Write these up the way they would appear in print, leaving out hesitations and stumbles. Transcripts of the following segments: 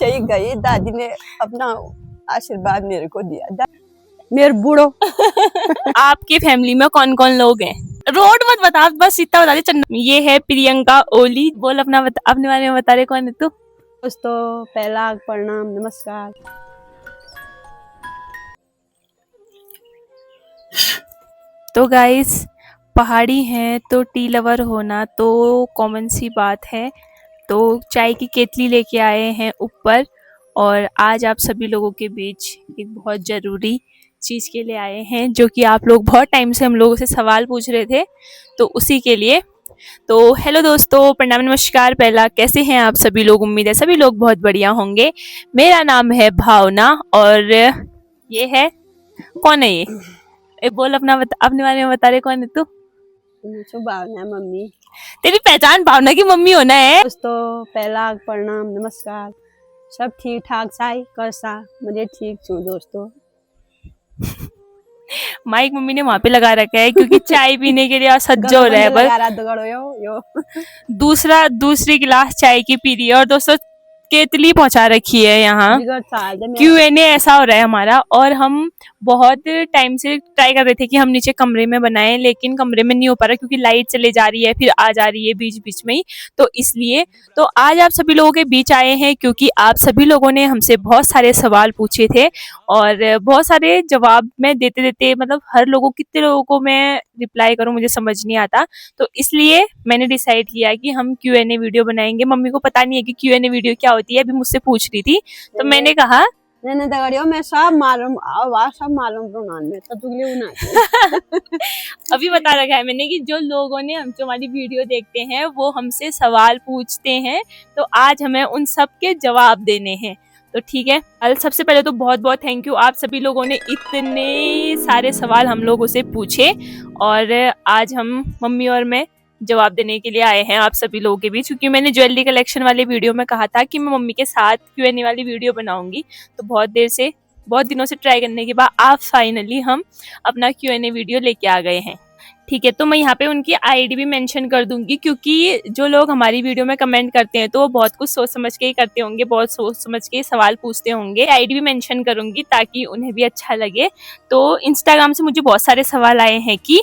चली गई, दादी ने अपना आशीर्वाद मेरे को दिया। मेरे बूढ़ो आपकी फैमिली में कौन कौन लोग हैं? रोड मत बता, बस इतना बता दे। चंदा, ये है प्रियंका ओली। बोल अपना अपने बारे में बता रहे, कौन है तू? दोस्तों पहला प्रणाम, नमस्कार। तो गाइस, पहाड़ी हैं तो टी लवर होना तो कॉमन सी बात है। तो चाय की केतली लेके आए हैं ऊपर, और आज आप सभी लोगों के बीच एक बहुत ज़रूरी चीज़ के लिए आए हैं, जो कि आप लोग बहुत टाइम से हम लोगों से सवाल पूछ रहे थे, तो उसी के लिए। तो हेलो दोस्तों, प्रणाम, नमस्कार। पहला, कैसे हैं आप सभी लोग? उम्मीद है सभी लोग बहुत बढ़िया होंगे। मेरा नाम है भावना, और ये है, कौन है ये बोल अपने बारे में बता रहे, कौन है तू? भावना मम्मी। तेरी पहचान भावना की मम्मी होना है। दोस्तों पहला प्रणाम, नमस्कार। सब ठीक ठाक साई कैसा? मुझे ठीक छू दोस्तों। माइक मम्मी ने वहाँ पे लगा रखा है क्योंकि चाय पीने के लिए सज्ज हो रहा है। बस दूसरी गिलास चाय की पी रही है, और दोस्तों केतली पहुंचा रखी है यहाँ। Q&A ऐसा हो रहा है हमारा, और हम बहुत टाइम से ट्राई कर रहे थे कि हम नीचे कमरे में बनाएं, लेकिन कमरे में नहीं हो पा रहा क्योंकि लाइट चले जा रही है, फिर आ जा रही है बीच बीच में ही। तो इसलिए तो आज आप सभी लोगों के बीच आए हैं, क्योंकि आप सभी लोगों ने हमसे बहुत सारे सवाल पूछे थे, और बहुत सारे जवाब मैं देते देते, मतलब हर लोगों, कितने लोगों को मैं रिप्लाई करूं मुझे समझ नहीं आता। तो इसलिए मैंने डिसाइड किया कि हम Q&A वीडियो बनाएंगे। मम्मी को पता नहीं है कि Q&A वीडियो क्या होती है, अभी मुझसे पूछ रही थी, तो मैंने कहा मैं सब मालूम में तो तुगले उना अभी बता रखा है मैंने कि जो लोगों ने जो हमारी वीडियो देखते हैं वो हमसे सवाल पूछते हैं, तो आज हमें उन सब के जवाब देने हैं। तो ठीक है, सबसे पहले तो बहुत बहुत थैंक यू, आप सभी लोगों ने इतने सारे सवाल हम लोगों से पूछे, और आज हम मम्मी और मैं जवाब देने के लिए आए हैं आप सभी लोगों के बीच। क्योंकि मैंने ज्वेलरी कलेक्शन वाले वीडियो में कहा था कि मैं मम्मी के साथ Q&A वाली वीडियो बनाऊंगी, तो बहुत दिनों से ट्राई करने के बाद आज फाइनली हम अपना Q&A वीडियो लेके आ गए हैं। ठीक है, तो मैं यहाँ पे उनकी आईडी भी मेंशन कर दूंगी, क्योंकि जो लोग हमारी वीडियो में कमेंट करते हैं तो वो बहुत कुछ सोच समझ के ही करते होंगे, बहुत सोच समझ के सवाल पूछते होंगे। आईडी भी मेंशन करूंगी ताकि उन्हें भी अच्छा लगे। तो इंस्टाग्राम से मुझे बहुत सारे सवाल आए हैं कि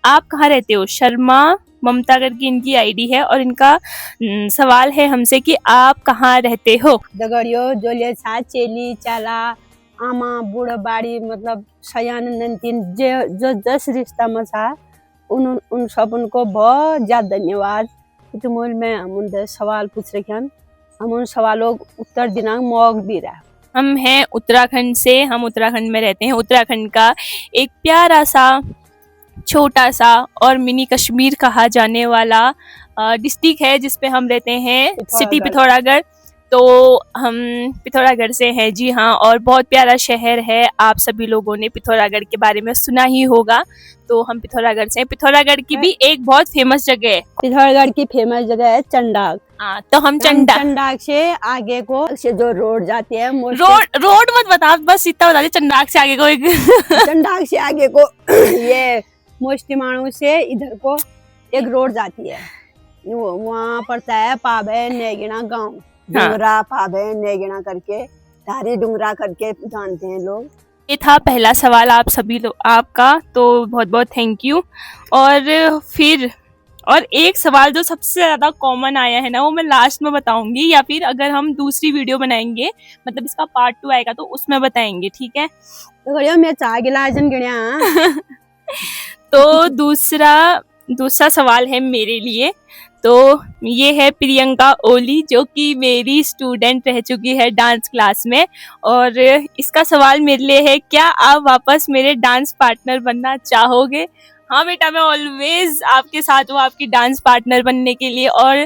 आप कहाँ रहते हो। शर्मा ममता करके इनकी आईडी है, और इनका सवाल है हमसे कि आप कहाँ रहते हो। दगड़ियो जोलिया सा चेली चाला आमा बूढ़ा बाड़ी, मतलब सयान नंतीन जो जस रिश्ता में था उन सब उनको बहुत ज्यादा धन्यवाद। मूल में हम उनसे सवाल पूछ रहे हैं, हम उन सवालों उत्तर देना मौका भी रहा। हम हैं उत्तराखंड से, हम उत्तराखंड में रहते हैं। उत्तराखंड का एक प्यारा सा, छोटा सा और मिनी कश्मीर कहा जाने वाला डिस्ट्रिक्ट है जिसपे हम रहते हैं, सिटी पिथौरागढ़। तो हम पिथौरागढ़ से हैं, जी हाँ, और बहुत प्यारा शहर है। आप सभी लोगों ने पिथौरागढ़ के बारे में सुना ही होगा। तो हम पिथौरागढ़ से हैं। पिथौरागढ़ की भी एक बहुत फेमस जगह है, पिथौरागढ़ की फेमस जगह है चंडाक। तो हम चंडाक से आगे को से जो रोड जाती है, रोड मत बता, बस इतना बता दे। चंडाक से आगे को चंडाक से आगे को ये मोस्टी मानू से इधर को एक रोड जाती है, वहाँ पड़ता है पाबे नेगिना गांव। डुंगरा पाबे नेगिना करके, धारी डुंगरा करके जानते हैं लोग। ये था पहला सवाल आप सभी लोग आपका, तो बहुत बहुत थैंक यू। और एक सवाल जो सबसे ज्यादा कॉमन आया है ना, वो मैं लास्ट में बताऊंगी, या फिर अगर हम दूसरी वीडियो बनाएंगे, मतलब इसका पार्ट 2 आएगा तो उसमें बताएंगे, ठीक है? तो मैं चाह गिलाजन गिणिया तो दूसरा सवाल है मेरे लिए। तो ये है प्रियंका ओली, जो कि मेरी स्टूडेंट रह चुकी है डांस क्लास में, और इसका सवाल मेरे लिए है, क्या आप वापस मेरे डांस पार्टनर बनना चाहोगे? हाँ बेटा, मैं ऑलवेज आपके साथ हूँ आपकी डांस पार्टनर बनने के लिए, और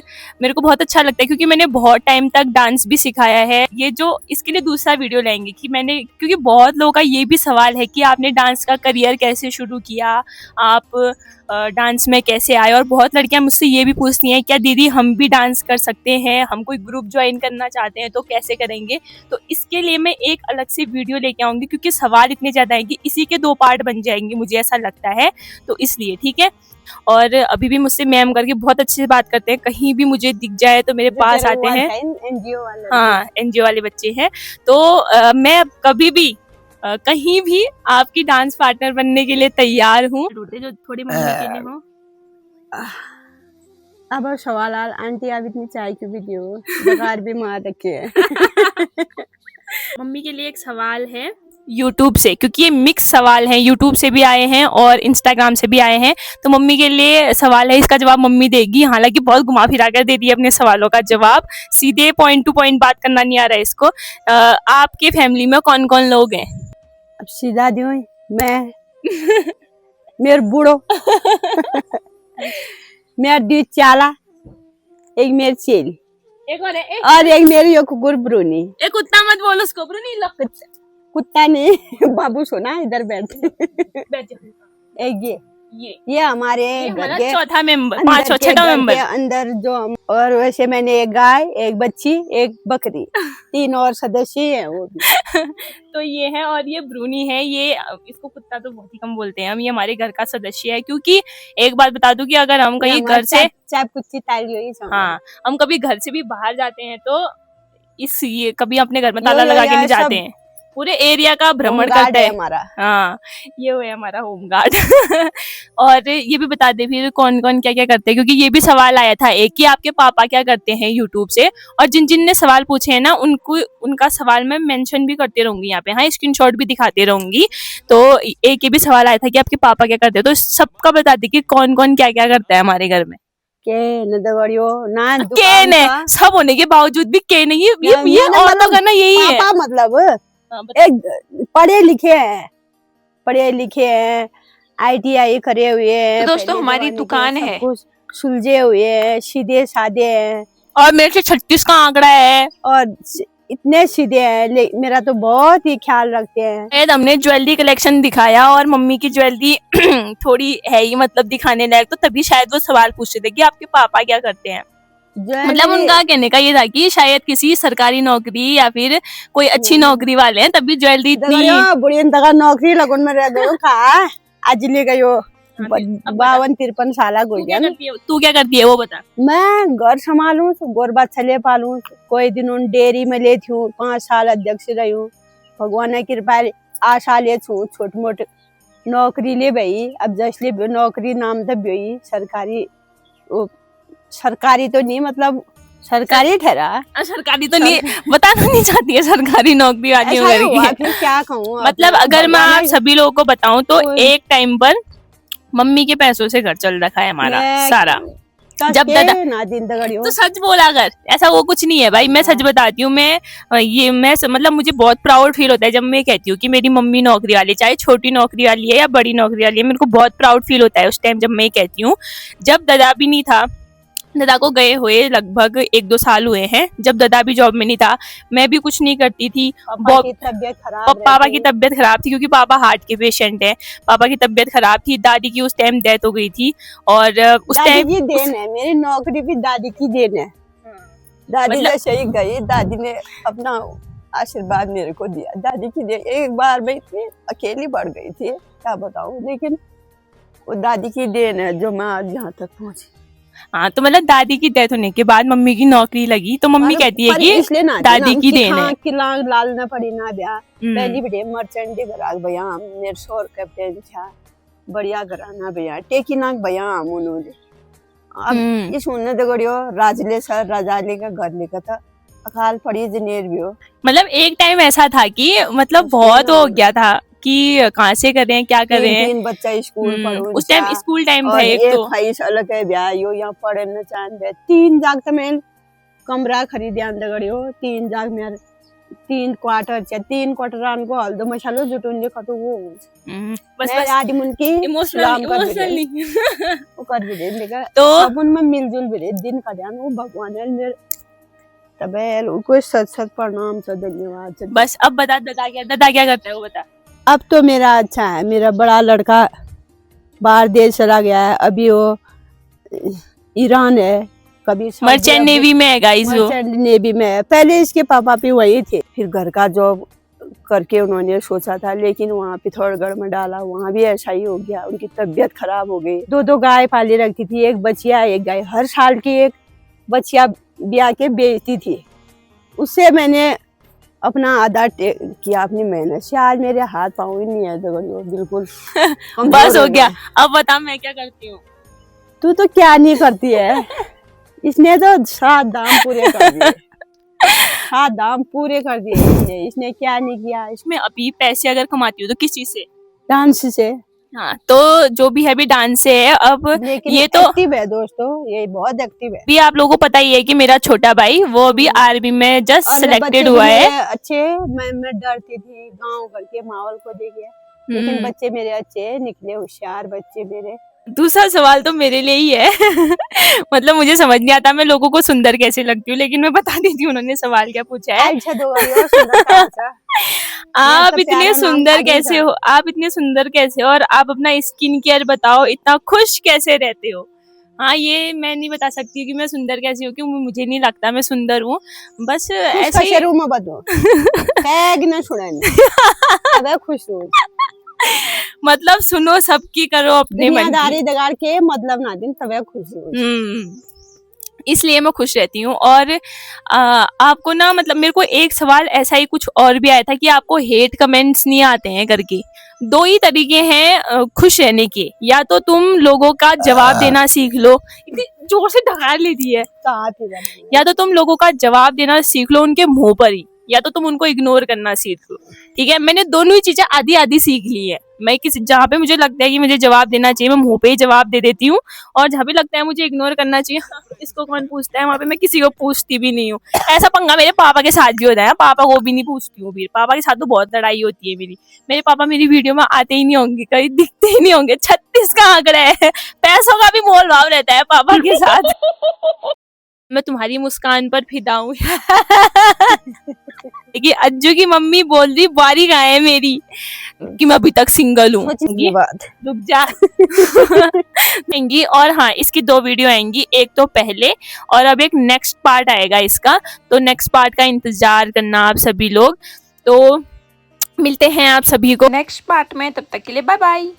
मेरे को बहुत अच्छा लगता है क्योंकि मैंने बहुत टाइम तक डांस भी सिखाया है। ये जो इसके लिए दूसरा वीडियो लेंगे कि मैंने, क्योंकि बहुत लोगों का ये भी सवाल है कि आपने डांस का करियर कैसे शुरू किया, आप डांस में कैसे आए, और बहुत लड़कियां मुझसे ये भी पूछती हैं, क्या दीदी हम भी डांस कर सकते हैं, हम कोई ग्रुप ज्वाइन करना चाहते हैं तो कैसे करेंगे? तो इसके लिए मैं एक अलग से वीडियो लेके आऊँगी, क्योंकि सवाल इतने ज़्यादा हैं कि इसी के 2 पार्ट बन जाएंगे, मुझे ऐसा लगता है। तो तो इसलिए, ठीक है। और अभी भी मुझसे मैम करके बहुत अच्छे से बात करते हैं, कहीं भी मुझे दिख जाए तो मेरे पास आते हैं। एनजीओ वाले, हाँ, एनजीओ वाले बच्चे हैं। तो मैं कभी भी कहीं भी आपकी डांस पार्टनर बनने के लिए तैयार हूँ। जो थोड़ी मम्मी के लिए हो। अब सवाल आंटी आप इतनी चाय क्यों भी दियो, बुखार भी मार रखे है। मम्मी के लिए एक सवाल है यूट्यूब से, क्योंकि ये मिक्स सवाल हैं, यूट्यूब से भी आए हैं और इंस्टाग्राम से भी आए हैं। तो मम्मी के लिए सवाल है, इसका जवाब मम्मी देगी। हालांकि बहुत घुमा फिरा कर दे दिया अपने सवालों का जवाब, सीधे पॉइंट टू पॉइंट बात करना नहीं आ रहा है इसको। आपके फैमिली में कौन कौन लोग हैं? अब सीधा दियो मैं मेरे बूढ़ो मेरा दी चाला, एक मेरी चेली, एक और है, और एक मेरी यो कुकुर ब्रूनी। एक कुत्ता मत बोलो उसको, ब्रूनी लो। कुत्ता नहीं बाबू सोना इधर बैठे। बैठ जाओ। एक ये हमारे हमारा घर के चौथा मेंबर, अंदर पांचवा के छठा घर मेंबर। के अंदर जो और वैसे मैंने एक गाय, एक बच्ची, एक बकरी, 3 और सदस्य हैं वो भी। तो ये है, और ये ब्रूनी है। ये इसको कुत्ता तो बहुत ही कम बोलते हैं हम, ये हमारे घर का सदस्य है। क्योंकि एक बात बता दूं कि अगर हम कहीं घर से चाप कुत्ती ताली हुई, हाँ, हम कभी घर से भी बाहर जाते हैं तो ये कभी अपने घर में ताला लगा के नहीं जाते हैं, पूरे एरिया का भ्रमण करते हैं हमारा। हाँ, ये हुआ हमारा होम गार्ड। और ये भी बता दे फिर कौन कौन क्या क्या करते हैं, क्योंकि ये भी सवाल आया था एक कि आपके पापा क्या करते हैं यूट्यूब से। और जिन जिन ने सवाल पूछे हैं ना, उनको उनका सवाल मैं मेंशन भी करते रहूंगी यहाँ पे, हाँ, स्क्रीनशॉट भी दिखाते रहूंगी। तो एक ये भी सवाल आया था कि आपके पापा क्या करते हैं, तो सबका बता दे कि कौन कौन क्या क्या करता है हमारे घर में। के ने सब होने के बावजूद भी के नहीं, ये औरतों का ना यही है। पापा मतलब एक पढ़े लिखे हैं, ITI करे हुए हैं। तो दोस्तों हमारी दुकान है, सुलझे हुए हैं, सीधे साधे हैं, और मेरे से 36 का आंकड़ा है और इतने सीधे हैं। मेरा तो बहुत ही ख्याल रखते हैं। हमने ज्वेलरी कलेक्शन दिखाया और मम्मी की ज्वेलरी थोड़ी है ही मतलब दिखाने लायक, तो तभी शायद वो सवाल पूछते थे कि आपके पापा क्या करते हैं। मतलब उनका कहने का ये था कि शायद किसी सरकारी नौकरी या फिर कोई अच्छी नौकरी वाले हैं, तभी ज्वेलरी इतनी बुढ़ी नौकरी लगन में रह गयो का आज ले गयो 52-53 साल हो गया। तू क्या करती है वो बता। मैं घर संभालू, गोर बच्चे पालू, कोई दिन उन डेयरी में ले थी, 5 साल अध्यक्ष रही हूँ। भगवान की कृपा आशा ले छू, छोट मोट नौकरी ले भाई। अब जैसे नौकरी नाम तो भाई सरकारी, सरकारी तो नहीं मतलब सरकारी ठहरा, सरकारी तो नहीं बताना नहीं चाहती है, सरकारी नौकरी वाली फिर क्या कहूँ। मतलब अगर मैं आप सभी लोगों को बताऊं तो एक टाइम पर मम्मी के पैसों से घर चल रखा है हमारा सारा। जब दादा तो सच बोला, अगर ऐसा वो कुछ नहीं है भाई, मैं सच बताती हूँ। मैं मतलब मुझे बहुत प्राउड फील होता है जब मैं कहती हूँ कि मेरी मम्मी नौकरी वाली, चाहे छोटी नौकरी वाली है या बड़ी नौकरी वाली है, मेरे को बहुत प्राउड फील होता है उस टाइम जब मैं कहती हूँ। जब दादा भी नहीं था, दादा को गए हुए लगभग 1-2 साल हुए हैं, जब दादा भी जॉब में नहीं था, मैं भी कुछ नहीं करती थी। पापा की तबीयत खराब थी क्योंकि पापा हार्ट के पेशेंट है। पापा की तबीयत खराब थी, दादी की उस टाइम डेथ हो गई थी। और उस टाइम की देन है, मेरी नौकरी भी दादी की देन है। दादी जैसे ही गई, दादी ने अपना आशीर्वाद मेरे को दिया। दादी की देन, एक बार मैं इतनी अकेली पड़ गई थी क्या बताऊं, लेकिन वो दादी की देन है जो मैं आज यहाँ तक पहुंची। हाँ, तो मतलब दादी की डेथ होने के बाद मम्मी की नौकरी लगी, तो मम्मी कहती है कि दादी की देन है। लाल न पड़ी ना ब्याह, पहली बेटे मर्चेंट ग्राहक भैया मेरे शोर कैप्टन था, बढ़िया घराना भैया टेकी नाक भैया उन्होंने। अब इस उन्होंने तो गड़ियो राजले सर राजाले का घर लेकर था, अकाल पड़ी जनेर भी हो। मतलब एक टाइम ऐसा था कि मतलब बहुत हो गया था कि कहाँ से करें क्या करें। 3 बच्चा स्कूल पढ़ो, उस टाइम स्कूल टाइम था। एक तो ख्वाहिश अलग है ब्याह यो यहाँ पढ़े न चाहे 3 जाग तो मैं कमरा खरीदे अंदर गड़ियो 3 जाग मेरे 3 क्वार्टर 3 क्वार्टर आन को हल्दो मसालो जुटून ले खतो वो बस आदि मन की इमोशनल वो कर भी देगा तो अपन में मिलजुल भी दिन का ध्यान वो भगवान है मेरे तबेल उनको सच प्रणाम से धन्यवाद। बस अब बता दादा क्या करता है वो बता। अब तो मेरा अच्छा है, मेरा बड़ा लड़का बाहर देश चला गया है, अभी वो ईरान है, कभी मर्चेंट नेवी में है गाइस, वो मर्चेंट नेवी में है। पहले इसके पापा भी वही थे, फिर घर का जॉब करके उन्होंने सोचा था, लेकिन वहाँ पिथौरागढ़ में डाला, वहाँ भी ऐसा ही हो गया। उनकी तबीयत खराब हो गई। 2 गाय पाली रखती थी, एक बछिया एक गाय। हर साल की एक बछिया ब्याह के बेचती थी। उससे मैंने अपना आधा किया अपनी मेहनत से। आज मेरे हाथ पाँव ही नहीं है दगड़ियों, बिल्कुल बस हो गया। अब बता मैं क्या करती हूँ। तू तो क्या नहीं करती है। इसने तो 7 दाम पूरे कर दिए। 7 दाम पूरे कर दिए इसने क्या नहीं किया। मैं अभी पैसे अगर कमाती हूँ तो किस चीज से? डांस से। हाँ, तो जो भी है अभी डांस से है। अब लेकिन ये तो एक्टिव है दोस्तों, ये बहुत एक्टिव है। भी आप लोगों को पता ही है कि मेरा छोटा भाई वो भी आर्मी में जस्ट और सिलेक्टेड बच्चे हुआ भी है। मेरे अच्छे, मैं डरती थी गांव करके माहौल को देखे, लेकिन बच्चे मेरे अच्छे निकले, होशियार बच्चे मेरे। दूसरा सवाल तो मेरे लिए ही है। मतलब मुझे समझ नहीं आता मैं लोगों को सुंदर कैसे लगती हूँ, लेकिन मैं बता देती हूँ उन्होंने सवाल क्या पूछा है। अच्छा दगड़ियों, सुंदर था। आप इतने सुंदर कैसे हो? आप इतने सुंदर कैसे हो? और आप अपना स्किन केयर बताओ, इतना खुश कैसे रहते हो? हाँ, ये मैं नहीं बता सकती कि मैं सुंदर कैसी हूँ, क्योंकि मुझे नहीं लगता मैं सुंदर हूँ। बस ऐसे ही शुरू में बताओ। टैग न छुड़ानी। अब खुश हूँ। मतलब सुनो, सबकी करो अपने मन की। दुनियादारी दगाड़ के मतलब ना दिन, तब खुश हूँ। इसलिए मैं खुश रहती हूँ। और आपको ना, मतलब मेरे को एक सवाल ऐसा ही कुछ और भी आया था कि आपको हेट कमेंट्स नहीं आते हैं करके। 2 ही तरीके हैं खुश रहने के, या तो तुम लोगों का जवाब देना सीख लो। इतनी जोर से ढकार लेती है। या तो तुम लोगों का जवाब देना सीख लो उनके मुंह पर ही, या तो तुम उनको इग्नोर करना सीख लो। ठीक है, मैंने दोनों ही चीजें आधी आधी सीख ली है। मैं किसी जहाँ पे मुझे लगता है कि मुझे जवाब देना चाहिए, मैं मुंह पे ही जवाब दे देती हूँ। और जहाँ पे लगता है मुझे इग्नोर करना चाहिए, इसको कौन पूछता है, वहाँ पे मैं किसी को पूछती भी नहीं हूँ। ऐसा पंगा मेरे पापा के साथ भी होता है। पापा को भी नहीं पूछती हूँ। फिर पापा के साथ तो बहुत लड़ाई होती है मेरी। मेरे पापा मेरी वीडियो में आते ही नहीं होंगे, कहीं दिखते ही नहीं होंगे। 36 का आंकड़ा है। पैसों का भी मोल भाव रहता है पापा के साथ। मैं तुम्हारी मुस्कान पर फिदा हूँ। कि अज्जू की मम्मी बोल रही बारी कहाँ है मेरी, कि मैं अभी तक सिंगल हूँ। रुक जा। और हाँ, इसकी 2 वीडियो आएंगी, एक तो पहले और अब एक नेक्स्ट पार्ट आएगा इसका। तो नेक्स्ट पार्ट का इंतजार करना आप सभी लोग। तो मिलते हैं आप सभी को नेक्स्ट पार्ट में, तब तक के लिए बाय बाय।